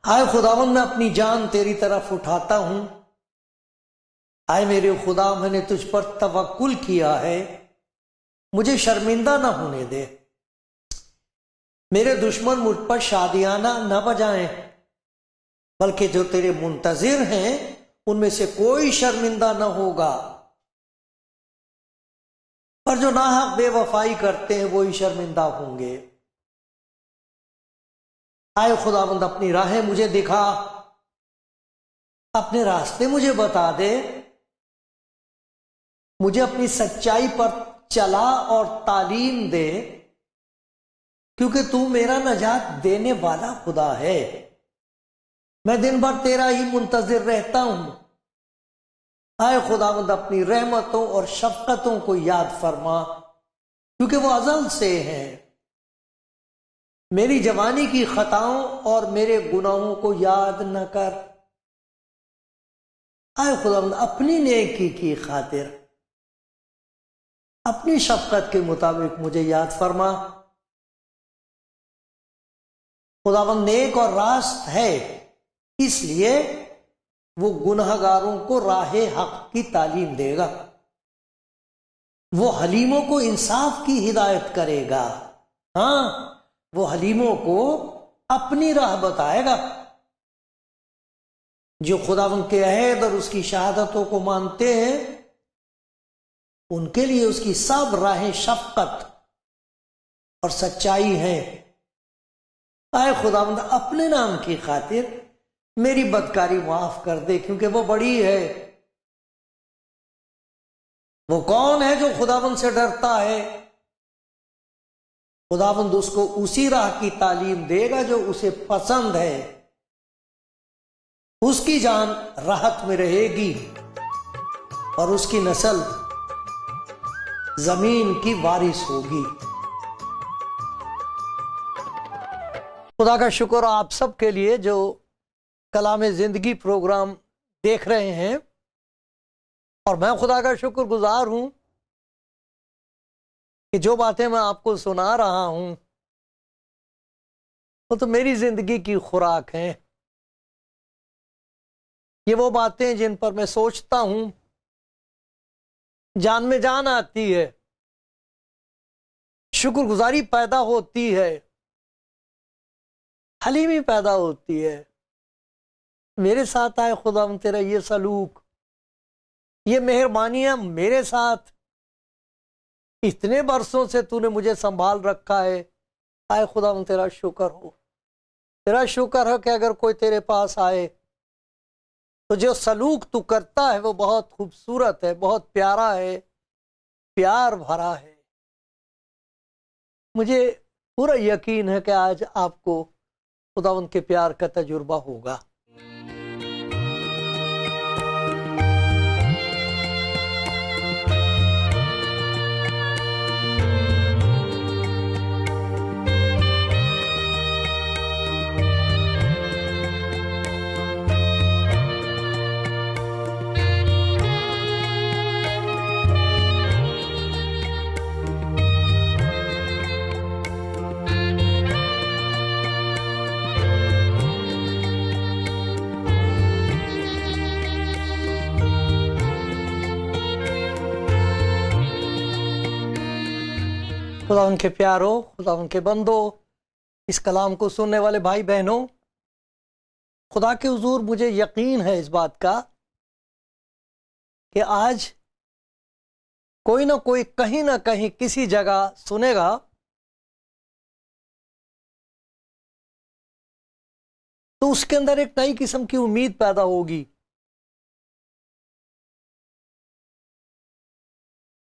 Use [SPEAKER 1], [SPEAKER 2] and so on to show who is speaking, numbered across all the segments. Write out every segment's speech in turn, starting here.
[SPEAKER 1] آئے خداوند میں اپنی جان تیری طرف اٹھاتا ہوں، آئے میرے خدا میں نے تجھ پر توکل کیا ہے، مجھے شرمندہ نہ ہونے دے۔ میرے دشمن مجھ پر شادیانہ نہ بجائیں، بلکہ جو تیرے منتظر ہیں ان میں سے کوئی شرمندہ نہ ہوگا، پر جو ناحق بے وفائی کرتے ہیں وہی شرمندہ ہوں گے۔ آئے خداوند اپنی راہیں مجھے دکھا، اپنے راستے مجھے بتا دے، مجھے اپنی سچائی پر چلا اور تعلیم دے، کیونکہ تو میرا نجات دینے والا خدا ہے۔ میں دن بھر تیرا ہی منتظر رہتا ہوں۔ آئے خداوند اپنی رحمتوں اور شفقتوں کو یاد فرما، کیونکہ وہ ازل سے ہیں۔ میری جوانی کی خطاؤں اور میرے گناہوں کو یاد نہ کر۔ آئے خداوند اپنی نیکی کی خاطر اپنی شفقت کے مطابق مجھے یاد فرما۔ خداوند نیک اور راست ہے، اس لیے وہ گنہگاروں کو راہ حق کی تعلیم دے گا، وہ حلیموں کو انصاف کی ہدایت کرے گا، ہاں وہ حلیموں کو اپنی راہ بتائے گا۔ جو خداوند کے عہد اور اس کی شہادتوں کو مانتے ہیں ان کے لیے اس کی سب راہیں شفقت اور سچائی ہیں۔ اے خداوند اپنے نام کی خاطر میری بدکاری معاف کر دے، کیونکہ وہ بڑی ہے۔ وہ کون ہے جو خداوند سے ڈرتا ہے؟ خداوند اس کو اسی راہ کی تعلیم دے گا جو اسے پسند ہے، اس کی جان راحت میں رہے گی اور اس کی نسل زمین کی وارث ہوگی۔ خدا کا شکر آپ سب کے لیے جو کلام زندگی پروگرام دیکھ رہے ہیں، اور میں خدا کا شکر گزار ہوں کہ جو باتیں میں آپ کو سنا رہا ہوں وہ تو میری زندگی کی خوراک ہیں۔ یہ وہ باتیں جن پر میں سوچتا ہوں، جان میں جان آتی ہے، شکر گزاری پیدا ہوتی ہے، حلیمی پیدا ہوتی ہے۔ میرے ساتھ آئے خداوند تیرا یہ سلوک، یہ مہربانیاں میرے ساتھ، اتنے برسوں سے تو نے مجھے سنبھال رکھا ہے۔ آئے خداوند تیرا شکر ہو، تیرا شکر ہے کہ اگر کوئی تیرے پاس آئے تو جو سلوک تو کرتا ہے وہ بہت خوبصورت ہے، بہت پیارا ہے، پیار بھرا ہے۔ مجھے پورا یقین ہے کہ آج آپ کو خداوند کے پیار کا تجربہ ہوگا۔ خدا ان کے پیارو، خدا ان کے بندو، اس کلام کو سننے والے بھائی بہنوں، خدا کے حضور مجھے یقین ہے اس بات کا کہ آج کوئی نہ کوئی کہیں نہ کہیں کسی جگہ سنے گا تو اس کے اندر ایک نئی قسم کی امید پیدا ہوگی،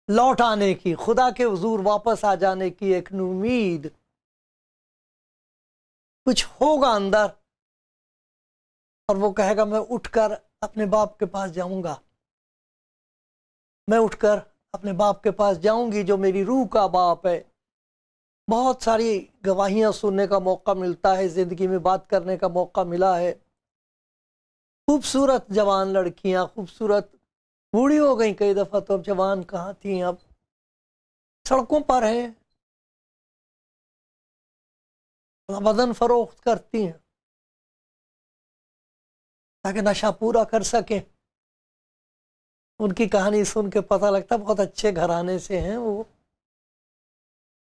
[SPEAKER 1] لوٹ آنے کی، خدا کے حضور واپس آ جانے کی ایک امید کچھ ہوگا اندر۔ اور وہ کہے گا میں اٹھ کر اپنے باپ کے پاس جاؤں گا، میں اٹھ کر اپنے باپ کے پاس جاؤں گی جو میری روح کا باپ ہے۔ بہت ساری گواہیاں سننے کا موقع ملتا ہے، زندگی میں بات کرنے کا موقع ملا ہے۔ خوبصورت جوان لڑکیاں، خوبصورت بوڑھی ہو گئیں کئی دفعہ، تو اب جوان کہاں تھیں، اب سڑکوں پر ہیں، بدن فروخت کرتی ہیں تاکہ نشہ پورا کر سکیں۔ ان کی کہانی سن کے پتہ لگتا بہت اچھے گھرانے سے ہیں وہ،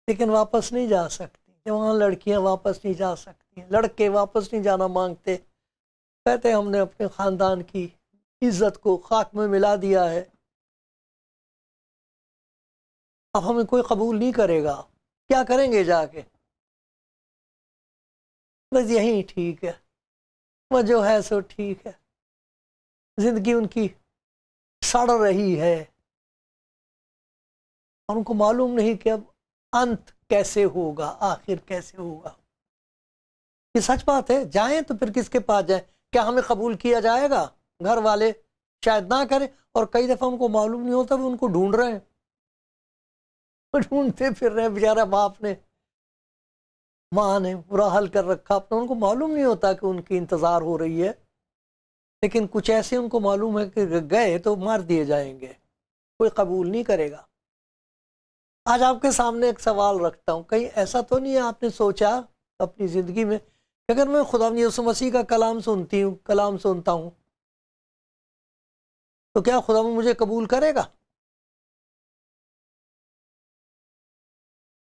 [SPEAKER 1] لیکن واپس نہیں جا سکتی۔ جوان لڑکیاں واپس نہیں جا سکتی، لڑکے واپس نہیں جانا مانگتے، کہتے ہم نے اپنے خاندان کی عزت کو خاک میں ملا دیا ہے، اب ہمیں کوئی قبول نہیں کرے گا، کیا کریں گے جا کے، بس یہی ٹھیک ہے، وہ جو ہے سو ٹھیک ہے۔ زندگی ان کی سڑ رہی ہے اور ان کو معلوم نہیں کہ اب انت کیسے ہوگا، آخر کیسے ہوگا۔ یہ سچ بات ہے، جائیں تو پھر کس کے پاس جائیں؟ کیا ہمیں قبول کیا جائے گا؟ گھر والے شاید نہ کریں، اور کئی دفعہ ان کو معلوم نہیں ہوتا، وہ ان کو ڈھونڈ رہے ہیں، ڈھونڈتے پھر رہے بیچارہ باپ نے، ماں نے برا حل کر رکھا اپنا، ان کو معلوم نہیں ہوتا کہ ان کی انتظار ہو رہی ہے، لیکن کچھ ایسے ان کو معلوم ہے کہ گئے تو مار دیے جائیں گے، کوئی قبول نہیں کرے گا۔ آج آپ کے سامنے ایک سوال رکھتا ہوں، کہیں ایسا تو نہیں ہے آپ نے سوچا اپنی زندگی میں کہ اگر میں خدا یسوع مسیح کا کلام سنتا ہوں تو کیا خدا مجھے قبول کرے گا؟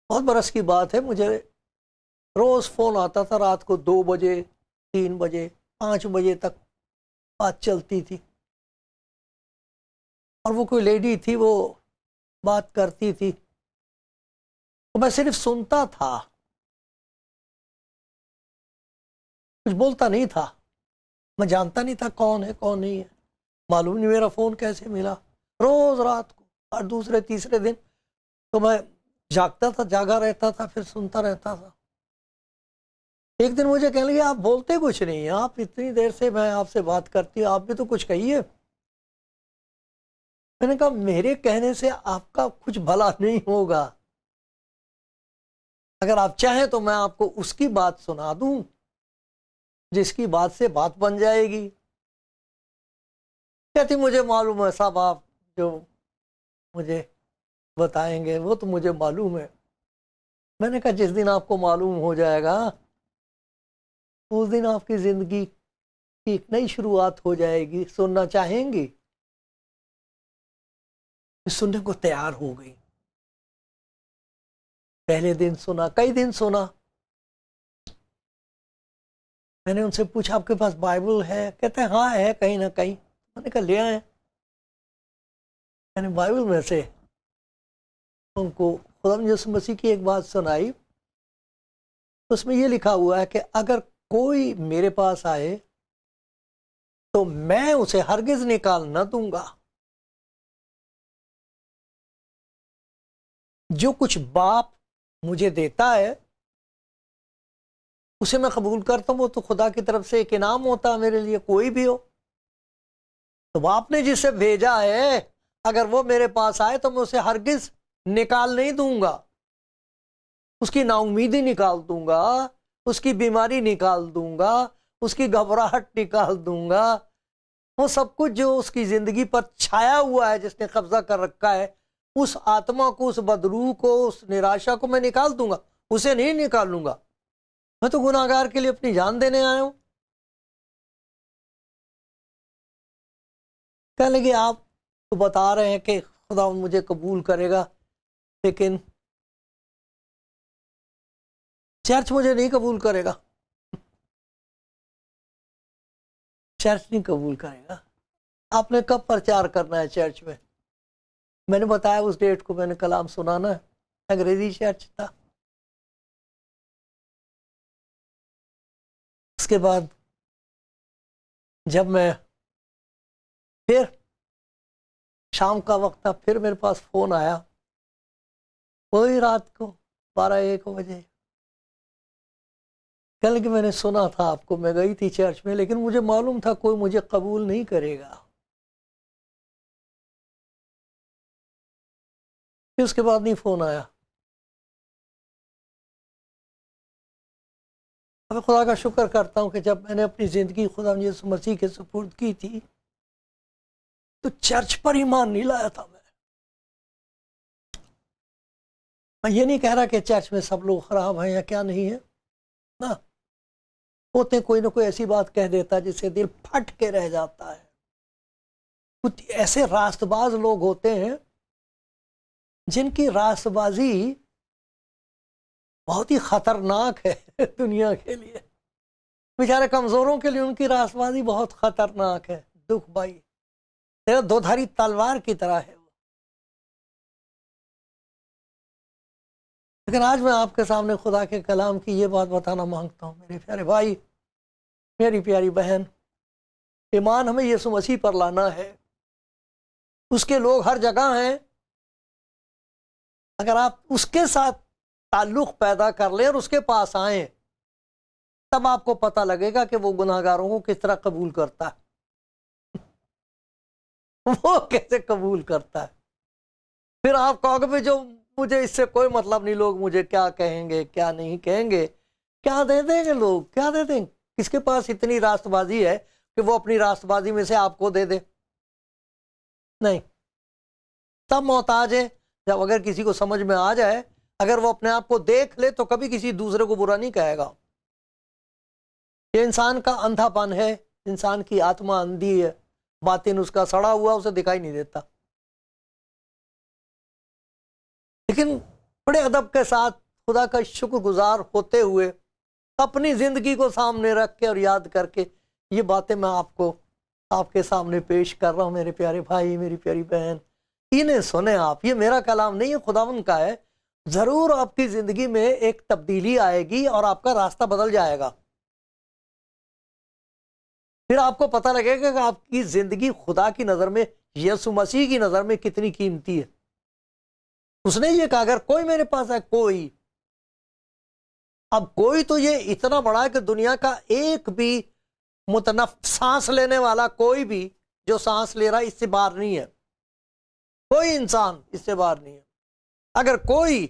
[SPEAKER 1] بہت برس کی بات ہے، مجھے روز فون آتا تھا، رات کو 2 بجے 3 بجے 5 بجے تک بات چلتی تھی، اور وہ کوئی لیڈی تھی، وہ بات کرتی تھی، تو میں صرف سنتا تھا، کچھ بولتا نہیں تھا، میں جانتا نہیں تھا کون ہے کون نہیں ہے، معلوم نہیں میرا فون کیسے ملا۔ روز رات کو اور دوسرے تیسرے دن تو میں جاگتا تھا، جاگا رہتا تھا، پھر سنتا رہتا تھا۔ ایک دن مجھے کہنے لگے آپ بولتے کچھ نہیں ہیں، آپ اتنی دیر سے میں آپ سے بات کرتی ہوں، آپ بھی تو کچھ کہیے۔ میں نے کہا میرے کہنے سے آپ کا کچھ بھلا نہیں ہوگا، اگر آپ چاہیں تو میں آپ کو اس کی بات سنا دوں جس کی بات سے بات بن جائے گی۔ کہتی مجھے معلوم ہے صاحب، آپ جو مجھے بتائیں گے وہ تو مجھے معلوم ہے۔ میں نے کہا جس دن آپ کو معلوم ہو جائے گا اس دن آپ کی زندگی کی ایک نئی شروعات ہو جائے گی، سننا چاہیں گی؟ سننے کو تیار ہو گئی، پہلے دن سنا، کئی دن سنا۔ میں نے ان سے پوچھا آپ کے پاس بائبل ہے؟ کہتے ہیں ہاں ہے کہیں نہ کہیں۔ میں نے کہا لے آئیں۔ میں نے بائبل میں سے ان کو خدا یسوع مسیح کی ایک بات سنائی، اس میں یہ لکھا ہوا ہے کہ اگر کوئی میرے پاس آئے تو میں اسے ہرگز نکال نہ دوں گا۔ جو کچھ باپ مجھے دیتا ہے اسے میں قبول کرتا ہوں، وہ تو خدا کی طرف سے ایک انعام ہوتا ہے میرے لیے، کوئی بھی ہو۔ تو باپ نے جسے بھیجا ہے اگر وہ میرے پاس آئے تو میں اسے ہرگز نکال نہیں دوں گا، اس کی نا امیدی نکال دوں گا، اس کی بیماری نکال دوں گا، اس کی گھبراہٹ نکال دوں گا، وہ سب کچھ جو اس کی زندگی پر چھایا ہوا ہے، جس نے قبضہ کر رکھا ہے، اس آتما کو، اس بدروح کو، اس نراشا کو میں نکال دوں گا، اسے نہیں نکالوں گا۔ میں تو گناہ گار کے لیے اپنی جان دینے آیا ہوں۔ کہنے لگے آپ تو بتا رہے ہیں کہ خدا مجھے قبول کرے گا، لیکن چرچ مجھے نہیں قبول کرے گا، چرچ نہیں قبول کرے گا۔ آپ نے کب پرچار کرنا ہے چرچ میں؟ میں نے بتایا اس ڈیٹ کو میں نے کلام سنانا ہے، انگریزی چرچ تھا۔ اس کے بعد جب میں پھر شام کا وقت تھا، پھر میرے پاس فون آیا، وہی رات کو 12-1 بجے، کل کہ میں نے سنا تھا آپ کو، میں گئی تھی چرچ میں، لیکن مجھے معلوم تھا کوئی مجھے قبول نہیں کرے گا. پھر اس کے بعد نہیں فون آیا. میں خدا کا شکر کرتا ہوں کہ جب میں نے اپنی زندگی خدا یسوع مسیح کے سپرد کی تھی تو چرچ پر ایمان نہیں لایا تھا. میں یہ نہیں کہہ رہا کہ چرچ میں سب لوگ خراب ہیں یا کیا نہیں ہے، نہ ہوتے کوئی نہ کوئی ایسی بات کہہ دیتا جس سے دل پھٹ کے رہ جاتا ہے. کچھ ایسے راست باز لوگ ہوتے ہیں جن کی راست بازی بہت ہی خطرناک ہے دنیا کے لیے. بیچارے کمزوروں کے لیے ان کی راست بازی بہت خطرناک ہے. دکھ بھائی تیرا دو دھاری تلوار کی طرح ہے. لیکن آج میں آپ کے سامنے خدا کے کلام کی یہ بات بتانا مانگتا ہوں، میرے پیارے بھائی، میری پیاری بہن، ایمان ہمیں یسوع مسیح پر لانا ہے. اس کے لوگ ہر جگہ ہیں. اگر آپ اس کے ساتھ تعلق پیدا کر لیں اور اس کے پاس آئیں، تب آپ کو پتہ لگے گا کہ وہ گناہ گاروں کو کس طرح قبول کرتا ہے. وہ کیسے قبول کرتا ہے. پھر آپ کہو گے جو مجھے اس سے کوئی مطلب نہیں، لوگ مجھے کیا کہیں گے کیا نہیں کہیں گے. کیا دے دیں گے لوگ، کیا دے دیں گے؟ کس کے پاس اتنی راست بازی ہے کہ وہ اپنی راست بازی میں سے آپ کو دے دے؟ نہیں. سب محتاج ہے. جب اگر کسی کو سمجھ میں آ جائے، اگر وہ اپنے آپ کو دیکھ لے تو کبھی کسی دوسرے کو برا نہیں کہے گا. یہ انسان کا اندھا پن ہے، انسان کی آتما اندھی ہے، باطن اس کا سڑا ہوا، اسے دکھائی نہیں دیتا. لیکن بڑے ادب کے ساتھ خدا کا شکر گزار ہوتے ہوئے اپنی زندگی کو سامنے رکھ کے اور یاد کر کے یہ باتیں میں آپ کے سامنے پیش کر رہا ہوں. میرے پیارے بھائی، میری پیاری بہن، انہیں سنیں آپ. یہ میرا کلام نہیں ہے، خداوند کا ہے. ضرور آپ کی زندگی میں ایک تبدیلی آئے گی اور آپ کا راستہ بدل جائے گا. پھر آپ کو پتہ لگے گا کہ آپ کی زندگی خدا کی نظر میں، یسوع مسیح کی نظر میں کتنی قیمتی ہے. اس نے یہ کہا اگر کوئی میرے پاس ہے، کوئی، اب کوئی تو یہ اتنا بڑا ہے کہ دنیا کا ایک بھی سانس لینے والا کوئی بھی جو سانس لے رہا ہے اس سے باہر نہیں ہے. کوئی انسان اس سے باہر نہیں ہے. اگر کوئی،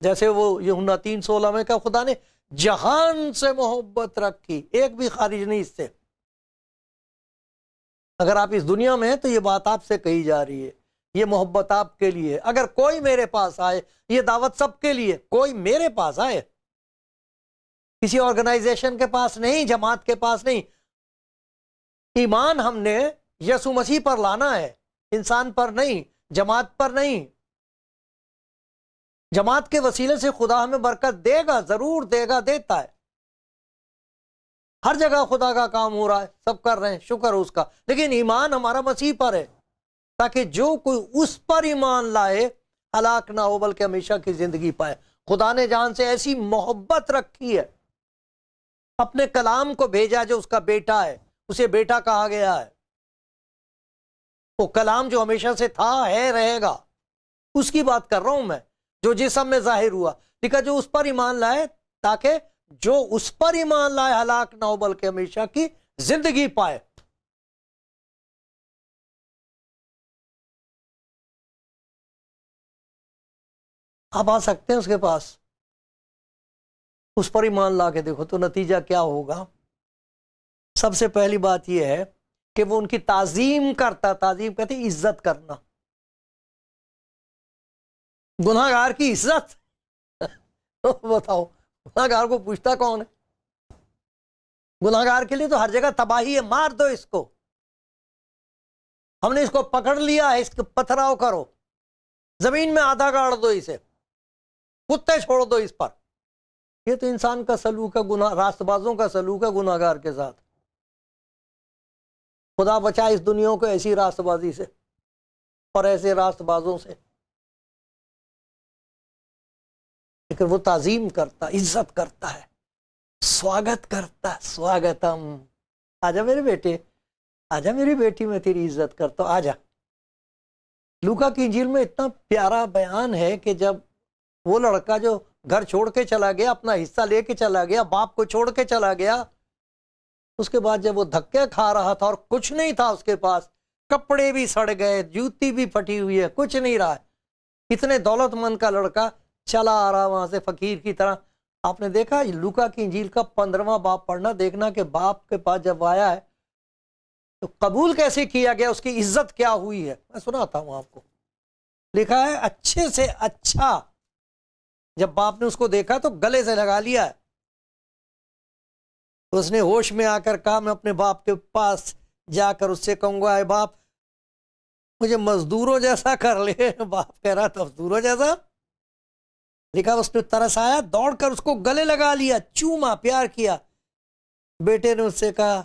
[SPEAKER 1] جیسے وہ یوحنا 3:16 میں کہا خدا نے جہان سے محبت رکھی، ایک بھی خارج نہیں اس سے. اگر آپ اس دنیا میں ہیں تو یہ بات آپ سے کہی جا رہی ہے، یہ محبت آپ کے لیے. اگر کوئی میرے پاس آئے، یہ دعوت سب کے لیے. کوئی میرے پاس آئے، کسی آرگنائزیشن کے پاس نہیں، جماعت کے پاس نہیں. ایمان ہم نے یسوع مسیح پر لانا ہے، انسان پر نہیں، جماعت پر نہیں. جماعت کے وسیلے سے خدا ہمیں برکت دے گا، ضرور دے گا، دیتا ہے. ہر جگہ خدا کا کام ہو رہا ہے، سب کر رہے ہیں، شکر اس کا. لیکن ایمان ہمارا مسیح پر ہے، تاکہ جو کوئی اس پر ایمان لائے ہلاک نہ ہو بلکہ ہمیشہ کی زندگی پائے. خدا نے جان سے ایسی محبت رکھی ہے، اپنے کلام کو بھیجا جو اس کا بیٹا ہے، اسے بیٹا کہا گیا ہے. وہ کلام جو ہمیشہ سے تھا، ہے، رہے گا، اس کی بات کر رہا ہوں میں، جو جسم میں ظاہر ہوا. لیکن جو اس پر ایمان لائے، تاکہ جو اس پر ایمان لائے ہلاک نہ ہو بلکہ ہمیشہ کی زندگی پائے. آپ آ سکتے ہیں اس کے پاس، اس پر ایمان لا کے دیکھو تو نتیجہ کیا ہوگا. سب سے پہلی بات یہ ہے کہ وہ ان کی تعظیم کرتا. تعظیم کہتے ہیں عزت کرنا. گناہ گار کی عزت بتاؤ، گناہ گار کو پوچھتا کون ہے؟ گناہ گار کے لیے تو ہر جگہ تباہی ہے. مار دو اس کو، ہم نے اس کو پکڑ لیا ہے، اس کو پتھراؤ کرو، زمین میں آدھا گاڑ دو، اسے کتے چھوڑ دو اس پر. یہ تو انسان کا سلوک ہے، گناہ راست بازوں کا سلوک ہے گناہ گار کے ساتھ. خدا بچائے اس دنیا کو ایسی راست بازی سے اور ایسے راست بازوں سے. لیکن وہ تعظیم کرتا، عزت کرتا ہے، سواگت کرتا ہے. سواگتم، آجا میرے بیٹے، آجا میری بیٹی، میں تیری عزت کرتا ہوں، آجا. لوکا کی انجیل میں اتنا پیارا بیان ہے کہ جب وہ لڑکا جو گھر چھوڑ کے چلا گیا، اپنا حصہ لے کے چلا گیا، باپ کو چھوڑ کے چلا گیا. اس کے بعد جب وہ دھکے کھا رہا تھا اور کچھ نہیں تھا اس کے پاس، کپڑے بھی سڑ گئے، جوتی بھی پھٹی ہوئی ہے، کچھ نہیں رہا، اتنے دولت مند کا لڑکا چلا آ رہا وہاں سے فقیر کی طرح. آپ نے دیکھا لوکا کی انجیل کا 15واں باب پڑھنا، دیکھنا کہ باپ کے پاس جب آیا ہے تو قبول کیسے کیا گیا، اس کی عزت کیا ہوئی ہے. میں سناتا ہوں آپ کو. لکھا ہے اچھے سے اچھا، جب باپ نے اس کو دیکھا تو گلے سے لگا لیا ہے. تو اس نے ہوش میں آ کر کہا میں اپنے باپ کے پاس جا کر اس سے کہوں گا اے باپ مجھے مزدوروں جیسا کر لے. باپ کہہ رہا تھا مزدوروں جیسا. لکھا اس نے ترس آیا، دوڑ کر اس کو گلے لگا لیا، چوما، پیار کیا. بیٹے نے اس سے کہا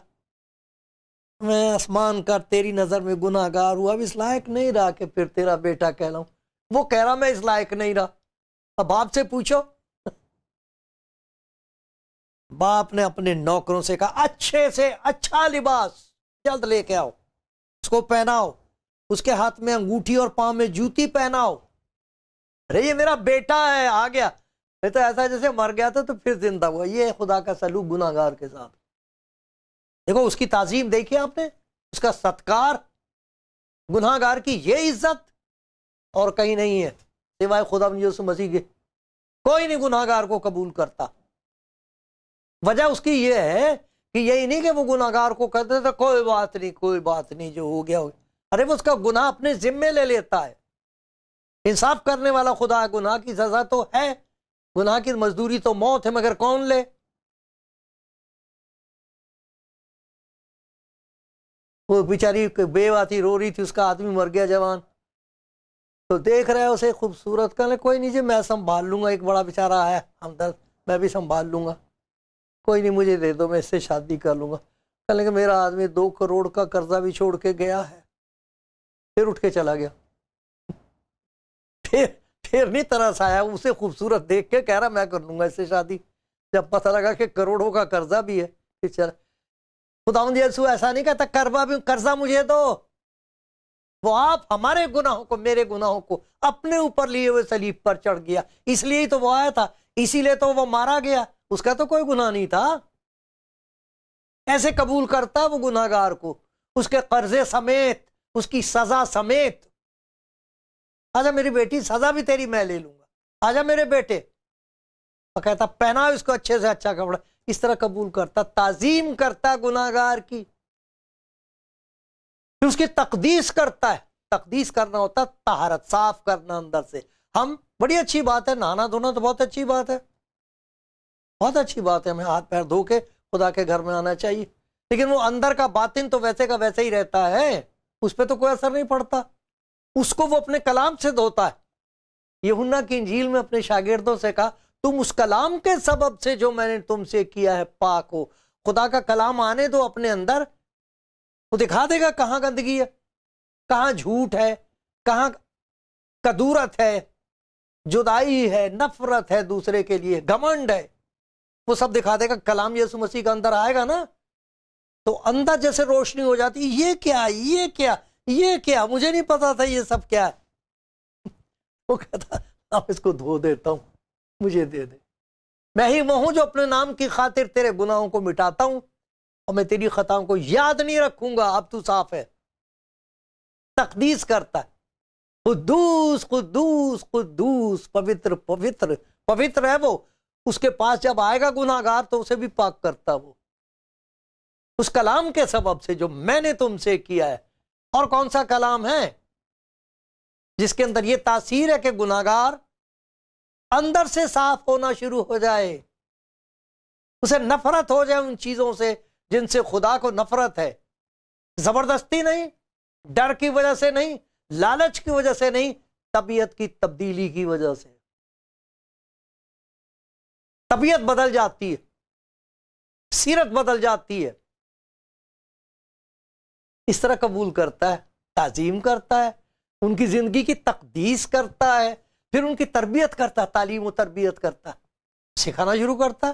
[SPEAKER 1] میں آسمان کا تیری نظر میں گناہ گار ہوا، اب اس لائق نہیں رہا کہ پھر تیرا بیٹا کہلاؤں. وہ کہہ رہا میں اس لائق نہیں رہا. اب باپ سے پوچھو. باپ نے اپنے نوکروں سے کہا اچھے سے اچھا لباس جلد لے کے آؤ، اس کو پہناؤ، اس کے ہاتھ میں انگوٹھی اور پاؤں میں جوتی پہناؤ. ارے یہ میرا بیٹا ہے، آ گیا. نہیں تو ایسا جیسے مر گیا تھا تو پھر زندہ ہوا. یہ خدا کا سلوک گناہ گار کے ساتھ. دیکھو اس کی تعظیم دیکھی آپ نے، اس کا ستکار. گناہ گار کی یہ عزت اور کہیں نہیں ہے سوائے خدا یسوع مسیح کے. کوئی نہیں گناہ گار کو قبول کرتا. وجہ اس کی یہ ہے کہ یہی نہیں کہ وہ گناہ گار کو کہتے تھے کوئی بات نہیں کوئی بات نہیں جو ہو گیا ہو گیا. ارے وہ اس کا گناہ اپنے ذمے لے لیتا ہے. انصاف کرنے والا خدا ہے. گناہ کی سزا تو ہے، گناہ کی مزدوری تو موت ہے، مگر کون لے؟ وہ بیچاری بیوہ تھی، رو رہی تھی، اس کا آدمی مر گیا جوان. تو دیکھ رہے اسے خوبصورت، کہنے کوئی نہیں جی میں سنبھال لوں گا، ایک بڑا بیچارہ آیا ہمدرد، میں بھی سنبھال لوں گا، کوئی نہیں مجھے دے دو میں اس سے شادی کر لوں گا. کہنے کہ میرا آدمی 2 کروڑ کا قرضہ بھی چھوڑ کے گیا ہے. پھر اٹھ کے چلا گیا. پھر نہیں ترس آیا، اسے خوبصورت دیکھ کے کہہ رہا میں کر لوں گا اس سے شادی. جب پتہ لگا کہ کروڑوں کا قرضہ بھی ہے پھر چلا. خداوند یسوع ایسا نہیں کہتا قرضہ مجھے دو. وہ آپ ہمارے گناہوں کو، میرے گناہوں کو اپنے اوپر لیے ہوئے صلیب پر چڑھ گیا. اس لیے ہی تو وہ آیا تھا، اسی لیے تو وہ مارا گیا. اس کا تو کوئی گناہ نہیں تھا. ایسے قبول کرتا وہ گناہ گار کو، اس کے قرضے سمیت، اس کی سزا سمیت. آجا میری بیٹی سزا بھی تیری میں لے لوں گا، آجا میرے بیٹے. وہ کہتا پہنا اس کو اچھے سے اچھا کپڑا. اس طرح قبول کرتا، تعظیم کرتا گناہ گار کی، پھر اس کی تقدیس کرتا ہے. تقدیس کرنا ہوتا ہے طہارت، صاف کرنا اندر سے. ہم بڑی اچھی بات ہے، نہانا دھونا تو بہت اچھی بات ہے، بہت اچھی بات ہے، ہمیں ہاتھ پیر دھو کے خدا کے گھر میں آنا چاہیے. لیکن وہ اندر کا باطن تو ویسے کا ویسے ہی رہتا ہے، اس پہ تو کوئی اثر نہیں پڑتا. اس کو وہ اپنے کلام سے دھوتا ہے. یوحنا کی انجیل میں اپنے شاگردوں سے کہا تم اس کلام کے سبب سے جو میں نے تم سے کیا ہے پاک ہو. خدا کا کلام آنے دو اپنے اندر، وہ دکھا دے گا کہاں گندگی ہے، کہاں جھوٹ ہے، کہاں کدورت ہے، جدائی ہے، نفرت ہے دوسرے کے لیے، گھمنڈ ہے. وہ سب دکھا دے گا. کلام یسوع مسیح کا اندر آئے گا نا تو اندر جیسے روشنی ہو جاتی، یہ کیا یہ کیا یہ کیا، مجھے نہیں پتا تھا یہ سب کیا ہے. وہ کہتا اب اس کو دھو دیتا ہوں، مجھے دے دے. میں ہی وہ ہوں جو اپنے نام کی خاطر تیرے گناہوں کو مٹاتا ہوں اور میں تیری خطاؤں کو یاد نہیں رکھوں گا. اب تو صاف ہے. تقدیس کرتا ہے. قدوس قدوس قدوس، پوتر پوتر پوتر ہے وہ. اس کے پاس جب آئے گا گناہ گار تو اسے بھی پاک کرتا وہ، اس کلام کے سبب سے جو میں نے تم سے کیا ہے. اور کون سا کلام ہے جس کے اندر یہ تاثیر ہے کہ گناہ گار اندر سے صاف ہونا شروع ہو جائے، اسے نفرت ہو جائے ان چیزوں سے جن سے خدا کو نفرت ہے. زبردستی نہیں، ڈر کی وجہ سے نہیں، لالچ کی وجہ سے نہیں، طبیعت کی تبدیلی کی وجہ سے. طبیعت بدل جاتی ہے، سیرت بدل جاتی ہے. اس طرح قبول کرتا ہے، تعظیم کرتا ہے، ان کی زندگی کی تقدیس کرتا ہے، پھر ان کی تربیت کرتا ہے، تعلیم و تربیت کرتا ہے، سکھانا شروع کرتا ہے.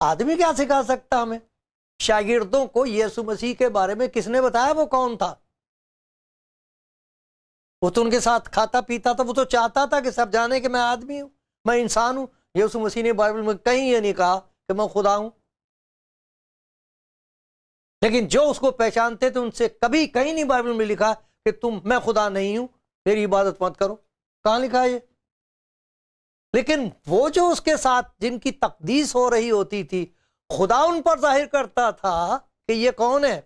[SPEAKER 1] آدمی کیا سکھا سکتا ہمیں؟ شاگردوں کو یسوع مسیح کے بارے میں کس نے بتایا وہ کون تھا؟ وہ تو ان کے ساتھ کھاتا پیتا تھا، وہ تو چاہتا تھا کہ سب جانے کہ میں آدمی ہوں، میں انسان ہوں. یسوع مسیح نے بائبل میں کہیں یہ نہیں کہا کہ میں خدا ہوں، لیکن جو اس کو پہچانتے تھے ان سے کبھی کہیں نہیں بائبل میں لکھا کہ میں خدا نہیں ہوں، میری عبادت مت کرو، کہاں لکھا ہے یہ؟ لیکن وہ جو اس کے ساتھ جن کی تقدیس ہو رہی ہوتی تھی، خدا ان پر ظاہر کرتا تھا کہ یہ کون ہے،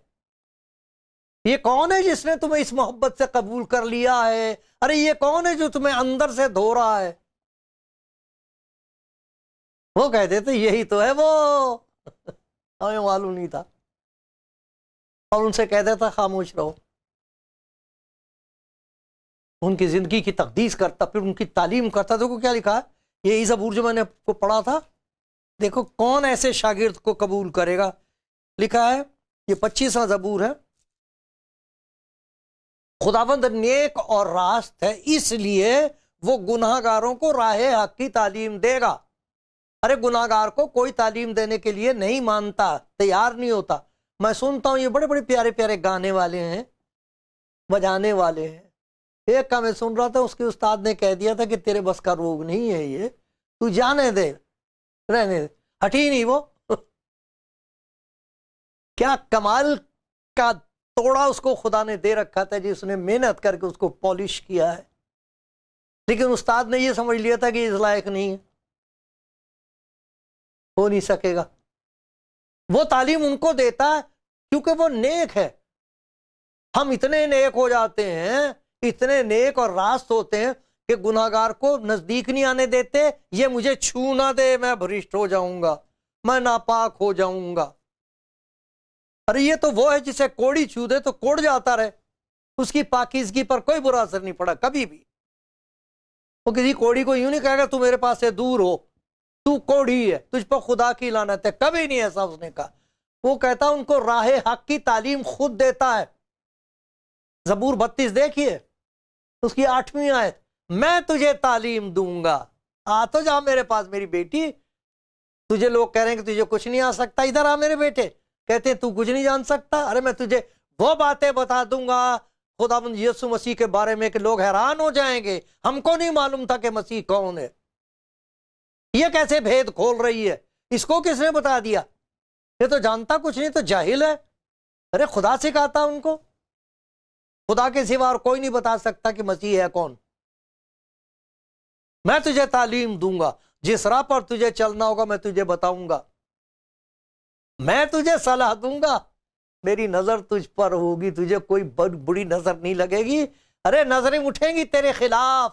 [SPEAKER 1] یہ کون ہے جس نے تمہیں اس محبت سے قبول کر لیا ہے، ارے یہ کون ہے جو تمہیں اندر سے دھو رہا ہے۔ وہ کہتے تھے یہی تو ہے وہ، ہمیں معلوم نہیں تھا، اور ان سے کہتا تھا خاموش رہو۔ ان کی زندگی کی تقدیس کرتا، پھر ان کی تعلیم کرتا۔ دیکھو کیا لکھا ہے، یہی زبور جو میں نے آپ کو پڑھا تھا، دیکھو کون ایسے شاگرد کو قبول کرے گا۔ لکھا ہے یہ 25واں زبور ہے، خداوند نیک اور راست ہے، اس لیے وہ گناہ گاروں کو راہ حق کی تعلیم دے گا۔ ارے گناہ گار کو کوئی تعلیم دینے کے لیے نہیں مانتا، تیار نہیں ہوتا۔ میں سنتا ہوں یہ بڑے بڑے پیارے پیارے گانے والے ہیں، بجانے والے ہیں، ایک کا میں سن رہا تھا، اس کے استاد نے کہہ دیا تھا کہ تیرے بس کا روگ نہیں ہے یہ، تو جانے دے، رہنے دے، ہٹی نہیں وہ۔ کیا کمال کا توڑا اس کو خدا نے دے رکھا تھا، جس نے محنت کر کے اس کو پالش کیا ہے، لیکن استاد نے یہ سمجھ لیا تھا کہ اس لائق نہیں ہے، ہو نہیں سکے گا۔ وہ تعلیم ان کو دیتا ہے کیونکہ وہ نیک ہے۔ ہم اتنے نیک ہو جاتے ہیں، اتنے نیک اور راست ہوتے ہیں کہ گناہ گار کو نزدیک نہیں آنے دیتے، یہ مجھے چھو نہ دے، میں بھرشٹ ہو جاؤں گا، میں ناپاک ہو جاؤں گا۔ ارے یہ تو وہ ہے جسے کوڑی چھو دے تو کوڑ جاتا رہے، اس کی پاکیزگی پر کوئی برا اثر نہیں پڑا کبھی بھی۔ وہ کسی کوڑی کو یوں نہیں کہے گا تو میرے پاس سے دور ہو، تو کوڑی ہے، تجھ پر خدا کی لعنت ہے، کبھی نہیں ایسا اس نے کہا۔ وہ کہتا ان کو راہ حق کی تعلیم خود دیتا ہے۔ زبور 32 دیکھیے، اس کی 8ویں آیت، میں تجھے تعلیم دوں گا، آ تو جا میرے پاس میری بیٹی۔ تجھے لوگ کہہ رہے ہیں کہ تجھے کچھ نہیں آ سکتا، ادھر آ میرے بیٹے، کہتے ہیں تو کچھ نہیں جان سکتا، ارے میں تجھے وہ باتیں بتا دوں گا خداوند یسوع مسیح کے بارے میں کہ لوگ حیران ہو جائیں گے، ہم کو نہیں معلوم تھا کہ مسیح کون ہے، یہ کیسے بھید کھول رہی ہے، اس کو کس نے بتا دیا، یہ تو جانتا کچھ نہیں، تو جاہل ہے۔ ارے خدا سکھاتا ان کو، خدا کے سوا اور کوئی نہیں بتا سکتا کہ مسیح ہے کون۔ میں تجھے تعلیم دوں گا، جس راہ پر تجھے چلنا ہوگا میں تجھے بتاؤں گا، میں تجھے صلاح دوں گا، میری نظر تجھ پر ہوگی، تجھے کوئی بری نظر نہیں لگے گی۔ ارے نظریں اٹھیں گی تیرے خلاف،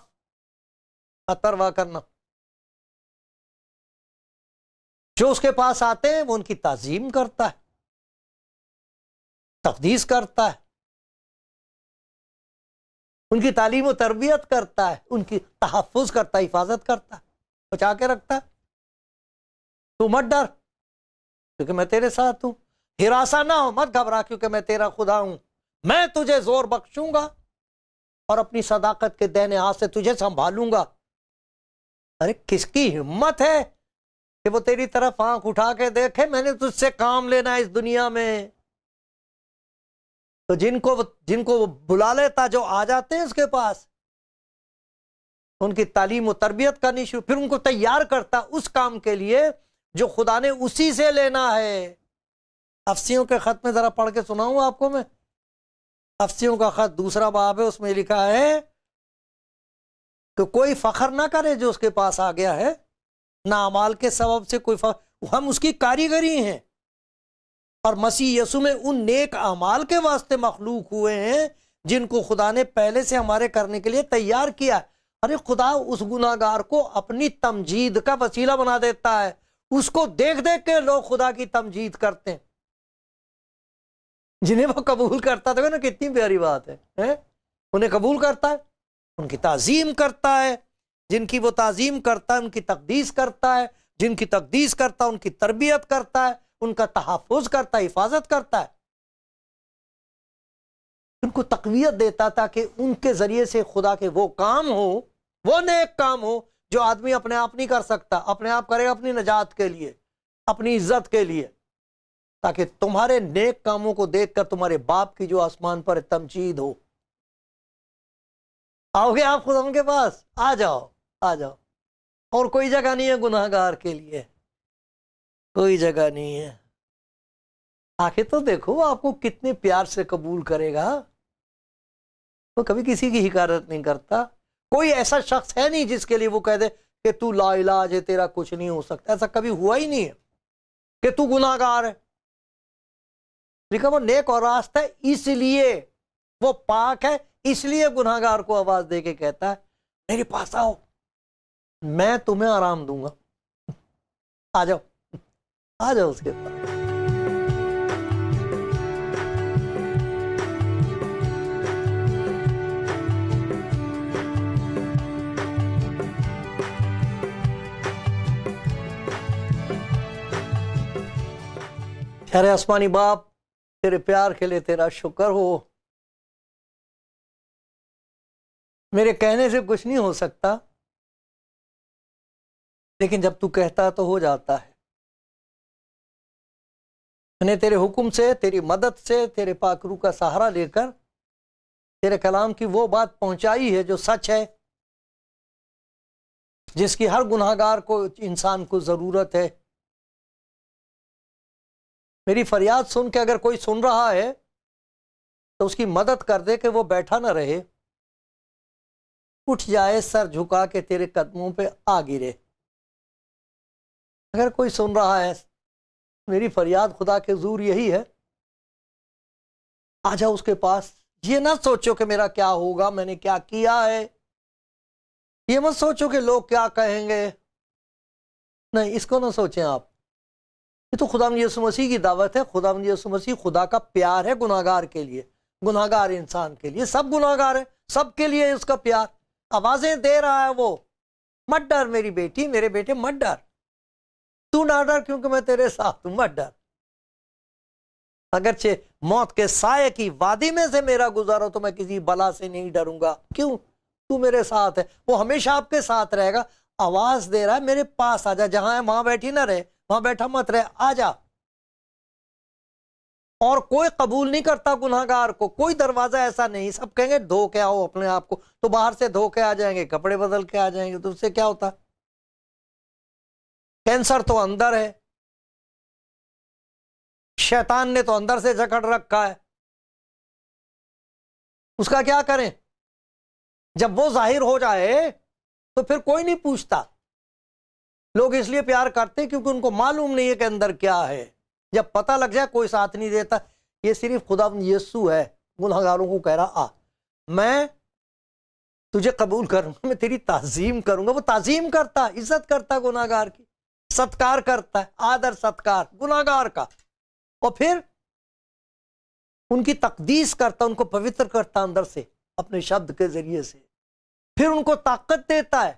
[SPEAKER 1] اتروا کرنا۔ جو اس کے پاس آتے ہیں وہ ان کی تعظیم کرتا ہے، تقدیس کرتا ہے، ان کی تعلیم و تربیت کرتا ہے، ان کی تحفظ کرتا ہے، حفاظت کرتا ہے، بچا کے رکھتا ہے۔ تو مت ڈر کیونکہ میں تیرے ساتھ ہوں، ہراساں نہ ہو، مت گھبرا کیونکہ میں تیرا خدا ہوں، میں تجھے زور بخشوں گا اور اپنی صداقت کے دہنے ہاتھ سے تجھے سنبھالوں گا۔ ارے کس کی ہمت ہے کہ وہ تیری طرف آنکھ اٹھا کے دیکھے، میں نے تجھ سے کام لینا ہے اس دنیا میں۔ تو جن کو وہ بلا لیتا، جو آ جاتے ہیں اس کے پاس، ان کی تعلیم و تربیت کرنی شروع، پھر ان کو تیار کرتا اس کام کے لیے جو خدا نے اسی سے لینا ہے۔ افسیوں کے خط میں ذرا پڑھ کے سناؤں آپ کو میں، افسیوں کا خط 2 باب ہے، اس میں لکھا ہے کہ کوئی فخر نہ کرے جو اس کے پاس آ گیا ہے، نہ اعمال کے سبب سے کوئی فخر، ہم اس کی کاریگری ہیں اور مسیح یسوع میں ان نیک اعمال کے واسطے مخلوق ہوئے ہیں جن کو خدا نے پہلے سے ہمارے کرنے کے لیے تیار کیا۔ ارے خدا اس گناہ گار کو اپنی تمجید کا وسیلہ بنا دیتا ہے، اس کو دیکھ دیکھ کے لوگ خدا کی تمجید کرتے ہیں، جنہیں وہ قبول کرتا تھا نا، کتنی پیاری بات ہے، انہیں قبول کرتا ہے، ان کی تعظیم کرتا ہے، جن کی وہ تعظیم کرتا ہے ان کی تقدیس کرتا ہے، جن کی تقدیس کرتا ہے ان کی تربیت کرتا ہے، ان کا تحفظ کرتا ہے، حفاظت کرتا ہے، ان کو تقویت دیتا تاکہ ان کے ذریعے سے خدا کے وہ کام ہو، وہ نیک کام ہو جو آدمی اپنے آپ نہیں کر سکتا، اپنے آپ کرے گا اپنی نجات کے لیے، اپنی عزت کے لیے، تاکہ تمہارے نیک کاموں کو دیکھ کر تمہارے باپ کی جو آسمان پر تمجید ہو۔ آؤ گے آپ خدا کے پاس؟ آ جاؤ، آ جاؤ۔ اور کوئی جگہ نہیں ہے گناہ گار کے لیے، کوئی جگہ نہیں ہے۔ آخر تو دیکھو وہ آپ کو کتنے پیار سے قبول کرے گا، وہ کبھی کسی کی حقارت نہیں کرتا۔ کوئی ایسا شخص ہے نہیں جس کے لیے وہ کہہ دے کہ تو لا علاج ہے، تیرا کچھ نہیں ہو سکتا، ایسا کبھی ہوا ہی نہیں ہے کہ تو گناہ گار ہے۔ لیکن وہ نیک اور راست ہے، اس لیے وہ پاک ہے، اس لیے گناہ گار کو آواز دے کے کہتا ہے میرے پاس آؤ، میں تمہیں آرام دوں گا، آ جاؤ، آ جاؤ اس کے پاس۔ پیارے آسمانی باپ، تیرے پیار کے لیے تیرا شکر ہو۔ میرے کہنے سے کچھ نہیں ہو سکتا، لیکن جب تو کہتا تو ہو جاتا ہے۔ میں نے تیرے حکم سے، تیری مدد سے، تیرے پاک روح کا سہارا لے کر تیرے کلام کی وہ بات پہنچائی ہے جو سچ ہے، جس کی ہر گناہ گار کو، انسان کو ضرورت ہے۔ میری فریاد سن کے اگر کوئی سن رہا ہے تو اس کی مدد کر دے کہ وہ بیٹھا نہ رہے، اٹھ جائے، سر جھکا کے تیرے قدموں پہ آ گرے۔ اگر کوئی سن رہا ہے، میری فریاد خدا کے حضور یہی ہے، آ جاؤ اس کے پاس۔ یہ نہ سوچو کہ میرا کیا ہوگا، میں نے کیا کیا ہے، یہ مت سوچو کہ لوگ کیا کہیں گے، نہیں، اس کو نہ سوچیں آپ۔ یہ تو خدا یسوع مسیح کی دعوت ہے، خدا یسوع مسیح خدا کا پیار ہے گناہ گار کے لیے، گناہ گار انسان کے لیے، سب گناہ گار ہیں، سب کے لیے اس کا پیار۔ آوازیں دے رہا ہے وہ، مت ڈر میری بیٹی، میرے بیٹے مت ڈر، تو نہ ڈر کیونکہ میں تیرے ساتھ ہوں، مت ڈر۔ اگرچہ موت کے سائے کی وادی میں سے میرا گزارو تو میں کسی بلا سے نہیں ڈروں گا، کیوں؟ تو میرے ساتھ ہے، وہ ہمیشہ آپ کے ساتھ رہے گا۔ آواز دے رہا ہے میرے پاس آ جا، جہاں ہے وہاں بیٹھی نہ رہے، وہاں بیٹھا مت رہے، آ جا۔ اور کوئی قبول نہیں کرتا گناہ گار کو، کوئی دروازہ ایسا نہیں، سب کہیں گے دھو کے آؤ اپنے آپ کو، تو باہر سے دھو کے آ جائیں گے، کپڑے بدل کے آ جائیں گے، تو اس سے کیا ہوتا؟ کینسر تو اندر ہے، شیطان نے تو اندر سے جکڑ رکھا ہے، اس کا کیا کریں؟ جب وہ ظاہر ہو جائے تو پھر کوئی نہیں پوچھتا۔ لوگ اس لیے پیار کرتے کیونکہ ان کو معلوم نہیں ہے کہ اندر کیا ہے۔ جب پتہ لگ جائے کوئی ساتھ نہیں دیتا۔ یہ صرف خدا یسوع ہے گناہ گاروں کو کہہ رہا، آ، میں تجھے قبول کروں گا، میں تیری تعظیم کروں گا۔ وہ تعظیم کرتا، عزت کرتا گناہ گار کی، ستکار کرتا ہے، آدر ستکار گناہ گار کا، اور پھر ان کی تقدیس کرتا، ان کو پوتر کرتا اندر سے اپنے شبد کے ذریعے سے، پھر ان کو طاقت دیتا ہے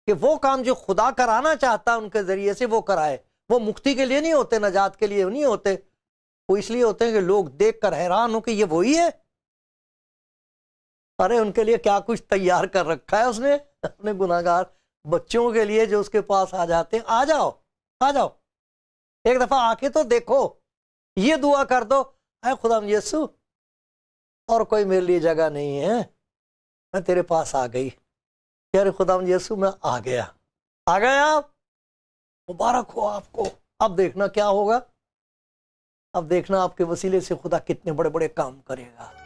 [SPEAKER 1] کہ وہ کام جو خدا کرانا چاہتا ہے ان کے ذریعے سے وہ کرائے۔ وہ مکتی کے لیے نہیں ہوتے، نجات کے لیے نہیں ہوتے، وہ اس لیے ہوتے ہیں کہ لوگ دیکھ کر حیران ہو کہ یہ وہی ہے۔ ارے ان کے لیے کیا کچھ تیار کر رکھا ہے اس نے اپنے گناہ گار بچوں کے لیے جو اس کے پاس آ جاتے ہیں۔ آ جاؤ، آ جاؤ، ایک دفعہ آ کے تو دیکھو، یہ دعا کر دو، اے خدا یسوع، اور کوئی میرے لیے جگہ نہیں ہے، میں تیرے پاس آ گئی، یار خدا یسوع میں آ گیا، آ گیا، مبارک ہو آپ کو۔ اب دیکھنا کیا ہوگا، اب دیکھنا آپ کے وسیلے سے خدا کتنے بڑے بڑے کام کرے گا۔